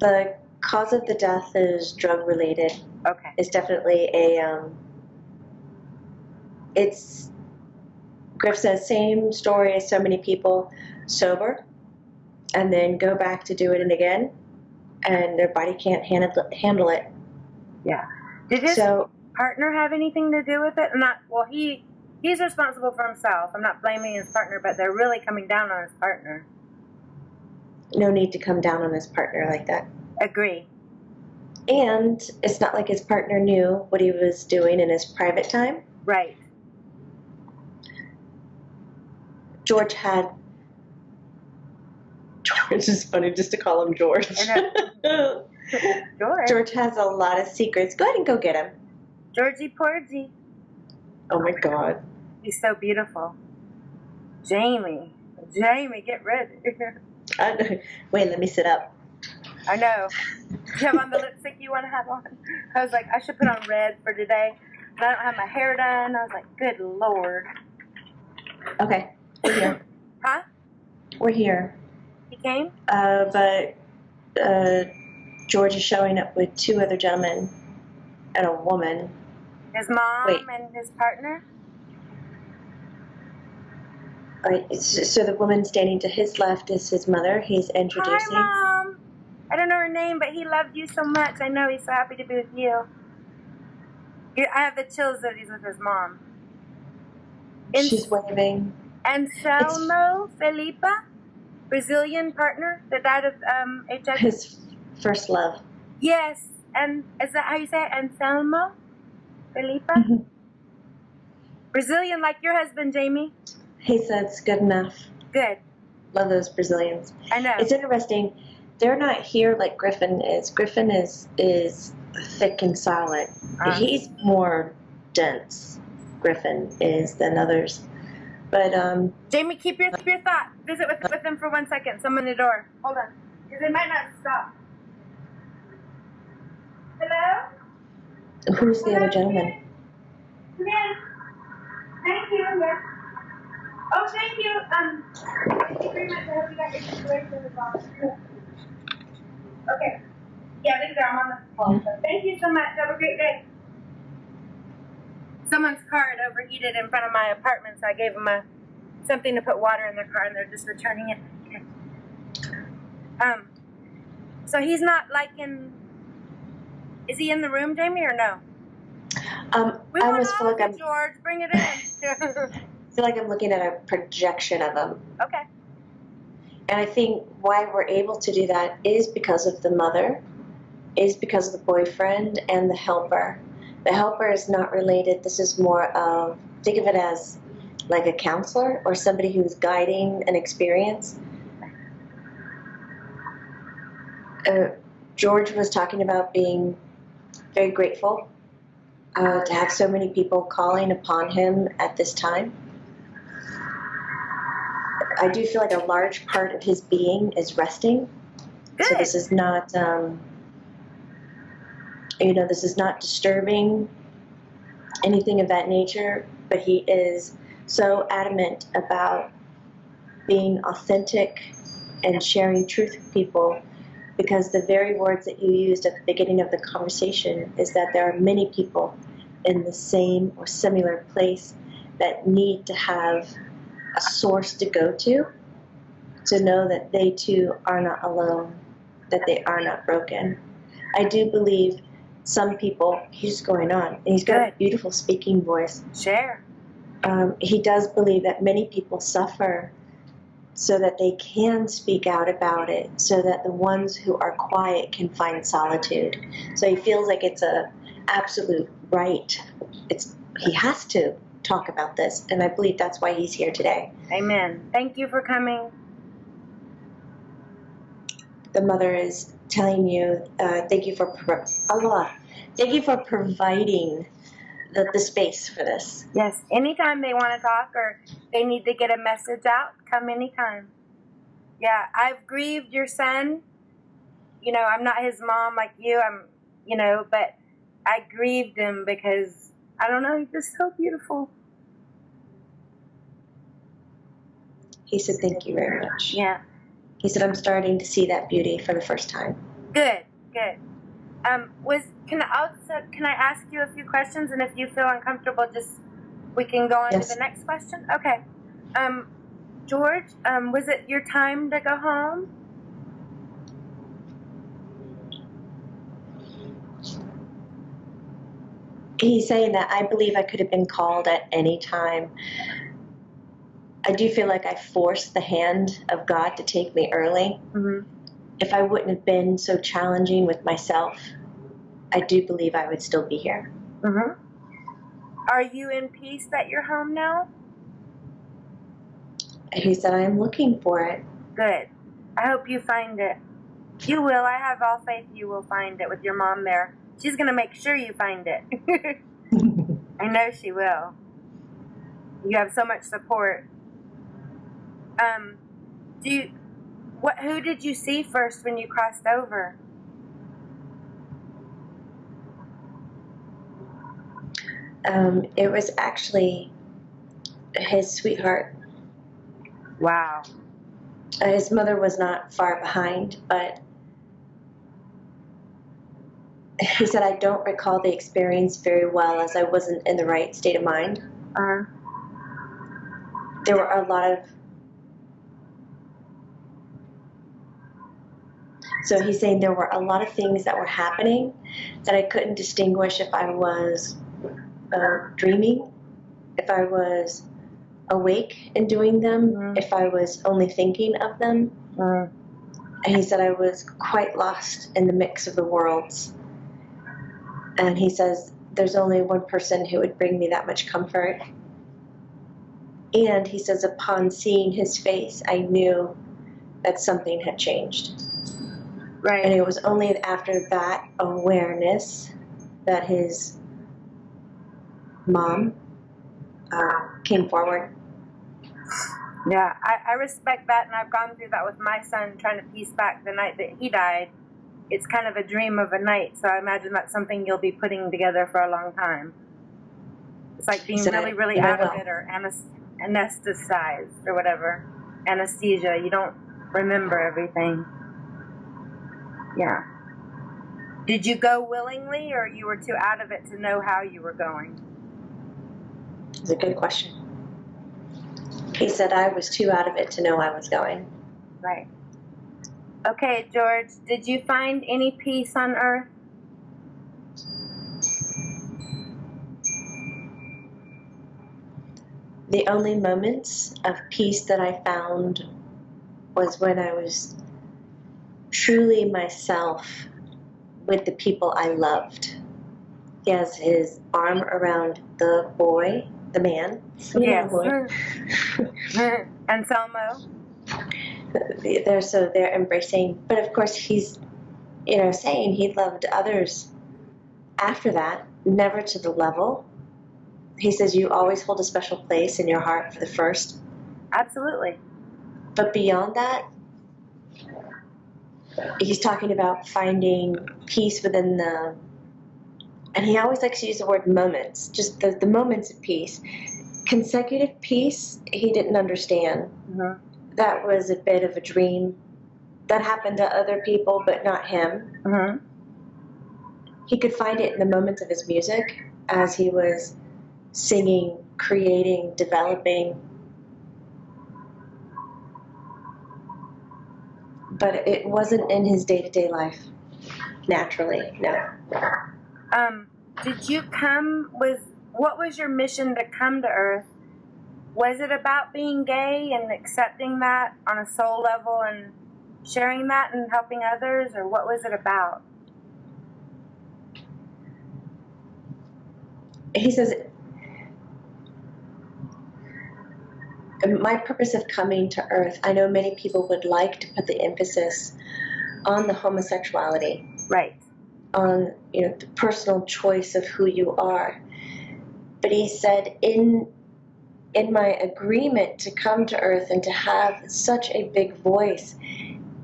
The cause of the death is drug related. Okay. It's definitely it's, Griff says, same story as so many people, sober, and then go back to do it again, and their body can't handle it. Yeah. Did his partner have anything to do with it? He's responsible for himself. I'm not blaming his partner, but they're really coming down on his partner. No need to come down on his partner like that. Agree. And it's not like his partner knew what he was doing in his private time. Right. George is funny just to call him George. George has a lot of secrets. Go ahead and go get him. Georgie Porgy. Oh my God. He's so beautiful. Jamie, get ready. Wait, let me sit up. I know. Do you have on the lipstick you want to have on? I was like, I should put on red for today. But I don't have my hair done. I was like, good Lord. Okay, we're here. Huh? We're here. He came? But George is showing up with two other gentlemen and a woman. His mom and his partner? So the woman standing to his left is his mother. He's introducing. Hi, Mom. I don't know her name, but he loved you so much. I know he's so happy to be with you. I have the chills that he's with his mom. She's waving. Anselmo Felipa, Brazilian partner that died of HIV. His first love. Yes, and is that how you say it? Anselmo Felipa? Mm-hmm. Brazilian like your husband, Jamie? He said it's good enough. Good. Love those Brazilians. I know. It's interesting. They're not here like Griffen is. Griffen is thick and solid. He's more dense, Griffen is, than others. But Jamie, keep your thought. Visit with them for 1 second. Someone at the door. Hold on. Because they might not stop. Hello? Who's the other gentleman? Come in. Thank you. Yes. Oh, thank you. Thank you very much. I hope you got your situation resolved. Okay. Yeah, there. I'm on the phone. So thank you so much. Have a great day. Someone's car had overheated in front of my apartment, so I gave them something to put water in their car, and they're just returning it. Okay. So he's not like in. Is he in the room, Jamie, or no? I almost feel like I'm. George, bring it in. I feel like I'm looking at a projection of him. Okay. And I think why we're able to do that is because of the mother, is because of the boyfriend and the helper. The helper is not related. This is more of, think of it as like a counselor or somebody who's guiding an experience. George was talking about being very grateful to have so many people calling upon him at this time. I do feel like a large part of his being is resting. Good. So this is not, this is not disturbing, anything of that nature, but he is so adamant about being authentic and sharing truth with people, because the very words that you used at the beginning of the conversation is that there are many people in the same or similar place that need to have a source to go to know that they too are not alone, that they are not broken. I do believe some people, he's going on, and he's got a beautiful speaking voice. Share. He does believe that many people suffer so that they can speak out about it, so that the ones who are quiet can find solitude. So he feels like it's a absolute right. He has to talk about this, and I believe that's why he's here today. Amen. Thank you for coming. The mother is telling you, thank you for providing the space for this. Yes, anytime they want to talk or they need to get a message out, come anytime. Yeah, I've grieved your son. I'm not his mom like you. But I grieved him because, I don't know, he's just so beautiful. He said, thank you very much. Yeah. He said, I'm starting to see that beauty for the first time. Good, good. Can I ask you a few questions, and if you feel uncomfortable, we can go on to the next question? Okay. George, was it your time to go home? He's saying that I believe I could have been called at any time. I do feel like I forced the hand of God to take me early. Mm-hmm. If I wouldn't have been so challenging with myself, I do believe I would still be here. Mm-hmm. Are you in peace that you're home now? He said, I am looking for it. Good. I hope you find it. You will. I have all faith you will find it with your mom there. She's going to make sure you find it. I know she will. You have so much support. Who did you see first when you crossed over? It was actually his sweetheart. Wow. His mother was not far behind, but he said, I don't recall the experience very well as I wasn't in the right state of mind. There were a lot of... So he's saying there were a lot of things that were happening that I couldn't distinguish if I was dreaming, if I was awake and doing them, if I was only thinking of them. And he said I was quite lost in the mix of the worlds. And he says there's only one person who would bring me that much comfort. And he says upon seeing his face, I knew that something had changed. Right. And it was only after that awareness that his mom came forward. Yeah, I respect that, and I've gone through that with my son, trying to piece back the night that he died. It's kind of a dream of a night, so I imagine that's something you'll be putting together for a long time. It's like being really, really out of it, or anesthetized, or whatever. Anesthesia, you don't remember everything. Yeah. Did you go willingly, or you were too out of it to know how you were going? It's a good question. He said I was too out of it to know I was going. Right. Okay, George, did you find any peace on earth? The only moments of peace that I found was when I was truly myself with the people I loved. He has his arm around the boy, the man. Yes. Anselmo. They're embracing, but of course he's, saying he loved others after that, never to the level. He says you always hold a special place in your heart for the first. Absolutely. But beyond that, he's talking about finding peace within and he always likes to use the word moments, just the moments of peace. Consecutive peace, he didn't understand. Mm-hmm. That was a bit of a dream that happened to other people, but not him. Mm-hmm. He could find it in the moments of his music as he was singing, creating, developing. But it wasn't in his day-to-day life, naturally, no. Did you what was your mission to come to Earth? Was it about being gay and accepting that on a soul level and sharing that and helping others, or what was it about? He says, my purpose of coming to Earth, I know many people would like to put the emphasis on the homosexuality. Right. On, the personal choice of who you are. But he said, in my agreement to come to Earth and to have such a big voice,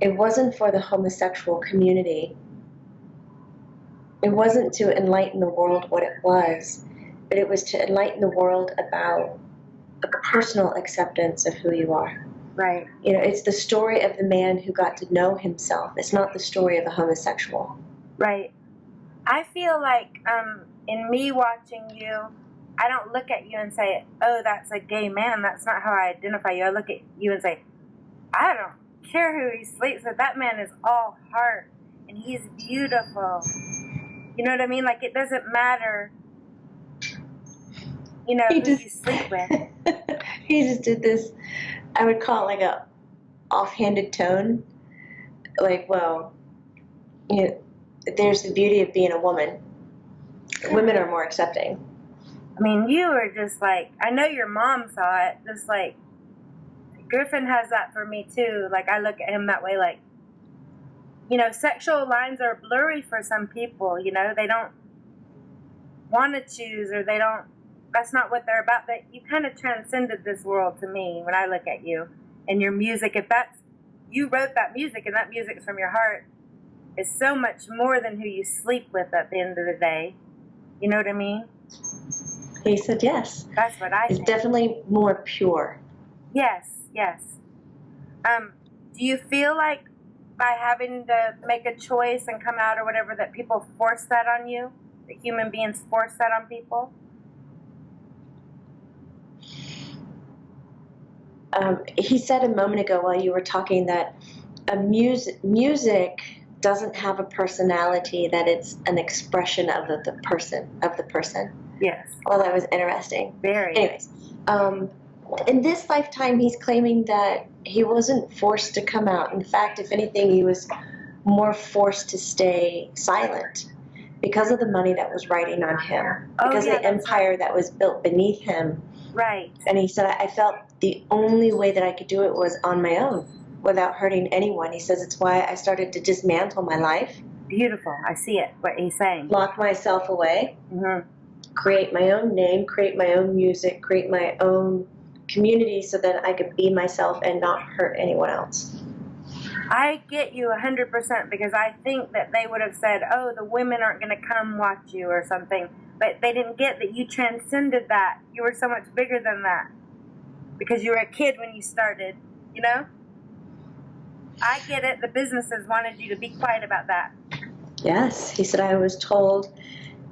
it wasn't for the homosexual community. It wasn't to enlighten the world what it was, but it was to enlighten the world about a personal acceptance of who you are. Right. You know, it's the story of the man who got to know himself. It's not the story of a homosexual. Right. I feel like in me watching you, I don't look at you and say, oh, that's a gay man. That's not how I identify you. I look at you and say, I don't care who he sleeps with. That man is all heart, and he's beautiful. You know what I mean? Like, it doesn't matter, you know, who you sleep with. He just did this, I would call it like a offhanded tone. Like, well, you know, there's the beauty of being a woman. Women are more accepting. I mean, you were just like, I know your mom saw it, just like, Griffin has that for me too. Like, I look at him that way, like, you know, sexual lines are blurry for some people, you know, they don't want to choose, or they don't, that's not what they're about. But you kind of transcended this world to me when I look at you and your music. If that's, you wrote that music and that music's from your heart, is so much more than who you sleep with at the end of the day. You know what I mean? He said yes. That's what I It's think. definitely more pure. Yes, yes. Do you feel like by having to make a choice and come out or whatever, that people force that on you? That human beings force that on people? He said a moment ago while you were talking that music doesn't have a personality, that it's an expression of the person. Yes. Well, that was interesting. Very. Anyways, in this lifetime, he's claiming that he wasn't forced to come out. In fact, if anything, he was more forced to stay silent because of the money that was riding on him, because of the empire that was built beneath him. Right. And he said, I felt the only way that I could do it was on my own, without hurting anyone. He says it's why I started to dismantle my life. Beautiful. I see it, what he's saying. Lock myself away. Mm-hmm. Create my own name, create my own music, create my own community so that I could be myself and not hurt anyone else. I get you 100%, because I think that they would have said, oh, the women aren't going to come watch you or something. But they didn't get that you transcended that. You were so much bigger than that. Because you were a kid when you started, you know? I get it. The businesses wanted you to be quiet about that. Yes. He said I was told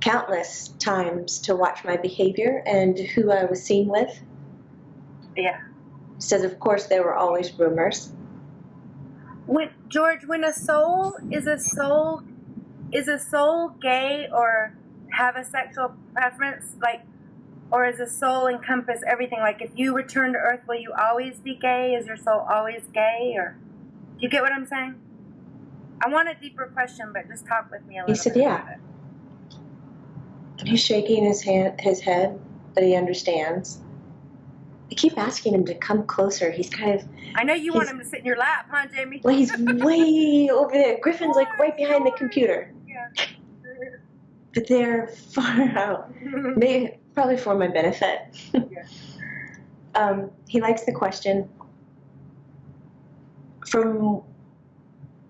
countless times to watch my behavior and who I was seen with. Yeah. He says, of course, there were always rumors. George, when a soul is a soul gay or have a sexual preference, like, or is a soul encompass everything? Like, if you return to Earth, will you always be gay? Is your soul always gay? Or do you get what I'm saying? I want a deeper question, but just talk with me a little bit. He said, yeah. About it. He's shaking his head, but he understands. I keep asking him to come closer. He's kind of... I know you want him to sit in your lap, huh, Jamie? Well, he's way over there. Griffin's like right behind the computer. Yeah. But they're far out. Maybe, probably for my benefit. Yeah. He likes the question.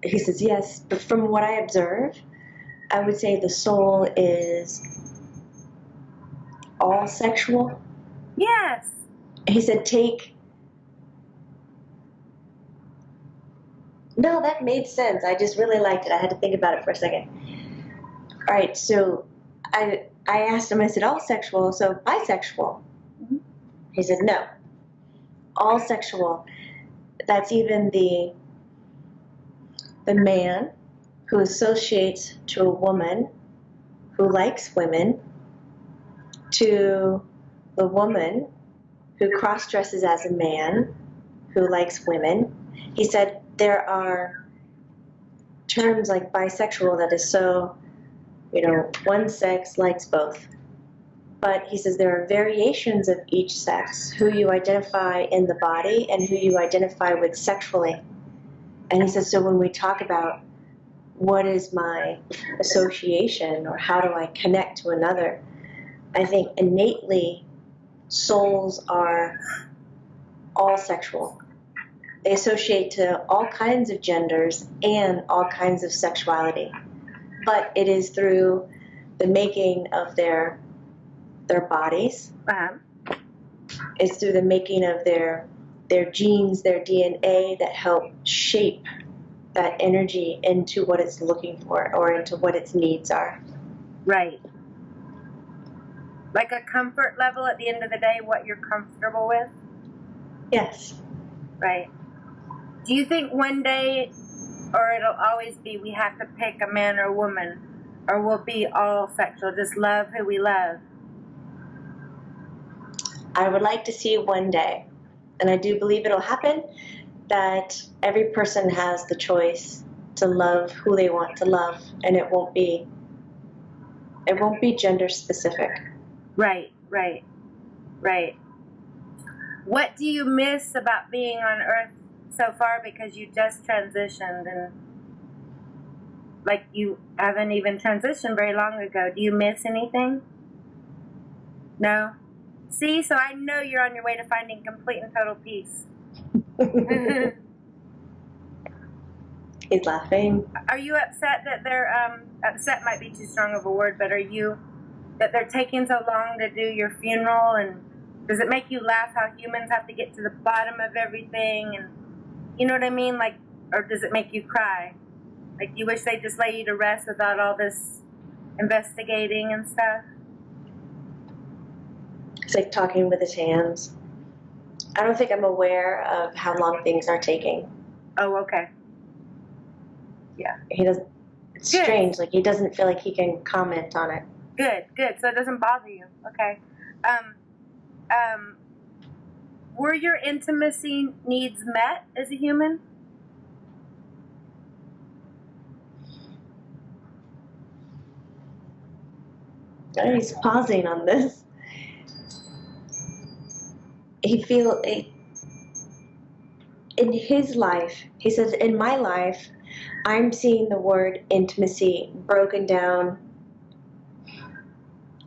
He says, yes, but from what I observe, I would say the soul is all sexual. Yes. He said, No, that made sense. I just really liked it. I had to think about it for a second. All right, so I asked him, I said, all sexual, so bisexual. Mm-hmm. He said, no. All sexual. That's even the man who associates to a woman who likes women, to the woman who cross-dresses as a man who likes women. He said there are terms like bisexual that is so, one sex likes both. But he says there are variations of each sex, who you identify in the body and who you identify with sexually. And he says, so when we talk about what is my association or how do I connect to another, I think innately souls are all sexual. They associate to all kinds of genders and all kinds of sexuality. But it is through the making of their bodies. It's through the making of their their genes, their DNA that help shape that energy into what it's looking for or into what its needs are. Right. Like a comfort level at the end of the day, what you're comfortable with? Yes. Right. Do you think one day, or it'll always be, we have to pick a man or a woman, or we'll be all sexual, just love who we love? I would like to see one day, and I do believe it'll happen, that every person has the choice to love who they want to love, and it won't be gender specific. Right, right, right. What do you miss about being on Earth so far, because you just transitioned and like you haven't even transitioned very long ago? Do you miss anything? No? See, so I know you're on your way to finding complete and total peace. He's laughing. Are you upset that they're, upset might be too strong of a word, but are you, that they're taking so long to do your funeral? And does it make you laugh how humans have to get to the bottom of everything? And you know what I mean? Like, or does it make you cry? Like, you wish they'd just lay you to rest without all this investigating and stuff? It's like talking with his hands. I don't think I'm aware of how long things are taking. Oh, okay. Yeah. He doesn't. It's Good. strange. Like, he doesn't feel like he can comment on it. Good, good. So it doesn't bother you. Okay. Were your intimacy needs met as a human? Oh, he's pausing on this. In his life, he says, in my life, I'm seeing the word intimacy broken down,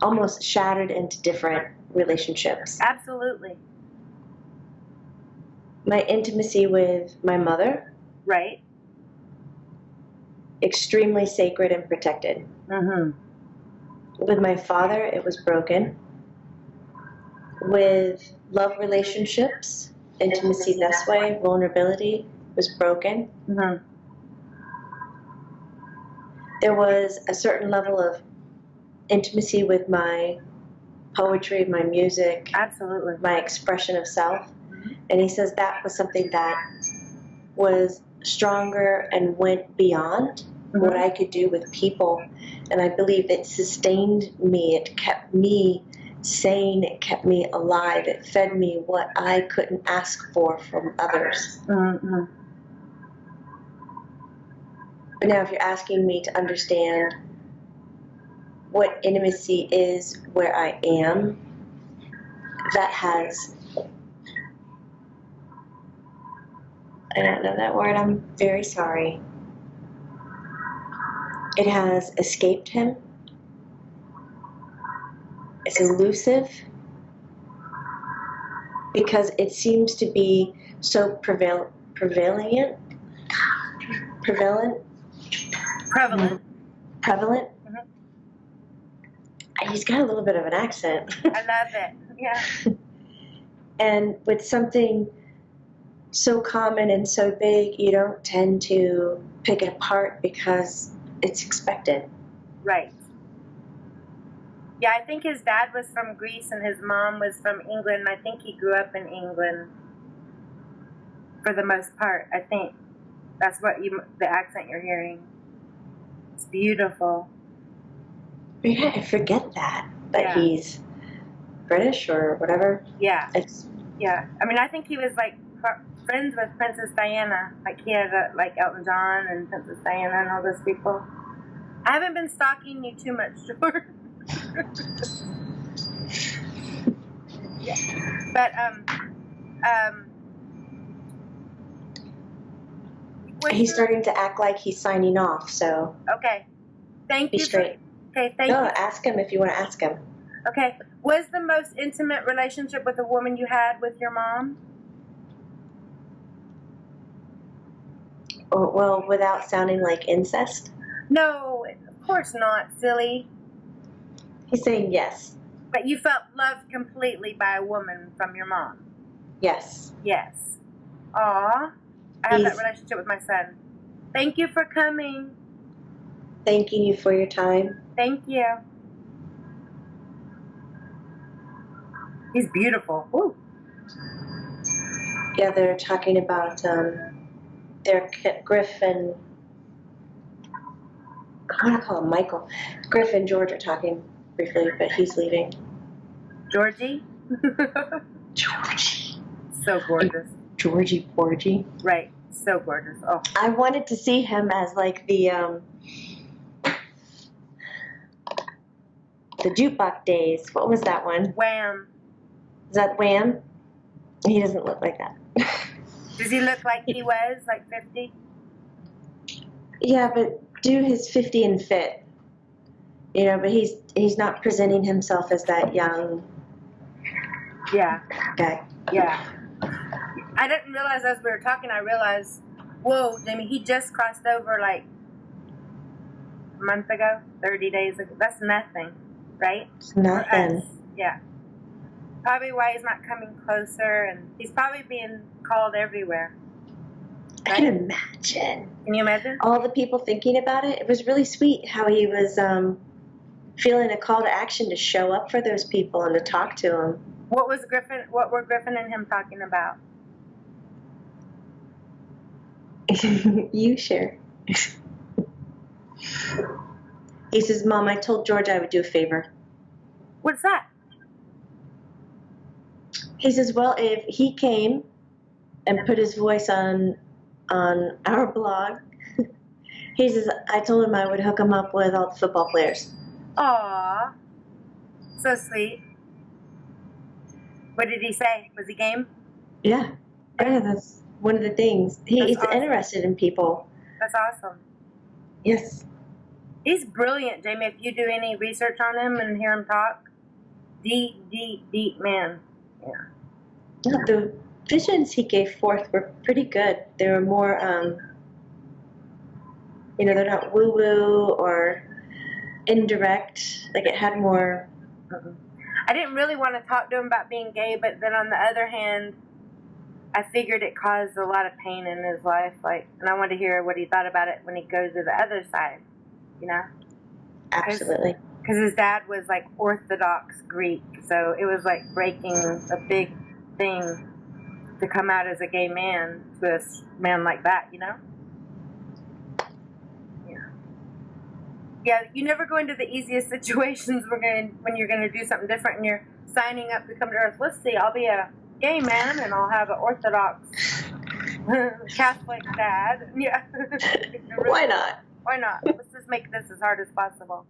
almost shattered into different relationships. Absolutely. My intimacy with my mother, Right. extremely sacred and protected. Mm-hmm. With my father, it was broken. With love relationships, intimacy this way, vulnerability was broken. Mm-hmm. There was a certain level of intimacy with my poetry, my music, Absolutely. my expression of self. And he says that was something that was stronger and went beyond what I could do with people. And I believe it sustained me. It kept me sane. It kept me alive. It fed me what I couldn't ask for from others. Mm-hmm. But now if you're asking me to understand what intimacy is where I am, that has, I don't know that word, I'm very sorry. It has escaped him. It's elusive because it seems to be so prevalent. Prevalent. Mm-hmm. He's got a little bit of an accent. I love it. Yeah. And with something so common and so big, you don't tend to pick it apart because it's expected. Right. Yeah, I think his dad was from Greece and his mom was from England. I think he grew up in England for the most part. I think that's what the accent you're hearing. It's beautiful. Yeah, I forget that Yeah. he's British or whatever. Yeah. Yeah. I mean, I think he was like friends with Princess Diana. Like he had like Elton John and Princess Diana and all those people. I haven't been stalking you too much, George. Yeah. But He's starting to act like he's signing off, so okay. Thank be you. straight. Okay, thank No, you. ask him if you want to ask him. Okay. Was the most intimate relationship with a woman you had with your mom? Oh, well, without sounding like incest. No, of course not, silly. He's saying yes. But you felt loved completely by a woman from your mom. Yes. Yes. Aw. I have that He's relationship with my son. Thank you for coming. thanking you for your time. Thank you. He's beautiful. Ooh. Yeah, they're talking about Griff and I want to call him Michael. Griff and George are talking briefly, but he's leaving. Georgie? Georgie. So gorgeous. Georgie Porgy. Right. So gorgeous. Oh. I wanted to see him as like the jukebox days. What was that one? Wham. Is that Wham? He doesn't look like that. Does he look like he was, like 50? Yeah, but do his 50 and fit. You know, but he's not presenting himself as that young Yeah. guy. Yeah. I didn't realize as we were talking, I realized, whoa, Jamie, he just crossed over like a month ago, 30 days ago. That's nothing, right? It's nothing. Yeah. Probably why he's not coming closer, and he's probably being called everywhere. I can imagine. Can you imagine? All the people thinking about it. It was really sweet how he was feeling a call to action to show up for those people and to talk to them. What were Griffin and him talking about? You share. He says, Mom, I told George I would do a favor. What's that? He says, well, if he came and put his voice on our blog, he says, I told him I would hook him up with all the football players. Aw. So sweet. What did he say? Was he game? Yeah. Yeah, that's one of the things. He's awesome. interested in people. That's awesome. Yes. He's brilliant, Jamie. If you do any research on him and hear him talk, deep man. Yeah. Yeah, the visions he gave forth were pretty good. They were more, you know, they're not woo-woo or indirect. Like, it had more... I didn't really want to talk to him about being gay, but then on the other hand, I figured it caused a lot of pain in his life, like, and I wanted to hear what he thought about it when he goes to the other side, you know? Absolutely. Because his dad was, like, Orthodox Greek, so it was, like, breaking a big thing to come out as a gay man to a man like that, you know? Yeah. Yeah, you never go into the easiest situations when you're going to do something different and you're signing up to come to Earth. Let's see, I'll be a gay man and I'll have an Orthodox Catholic dad. Yeah. Why not? Why not? Let's just make this as hard as possible.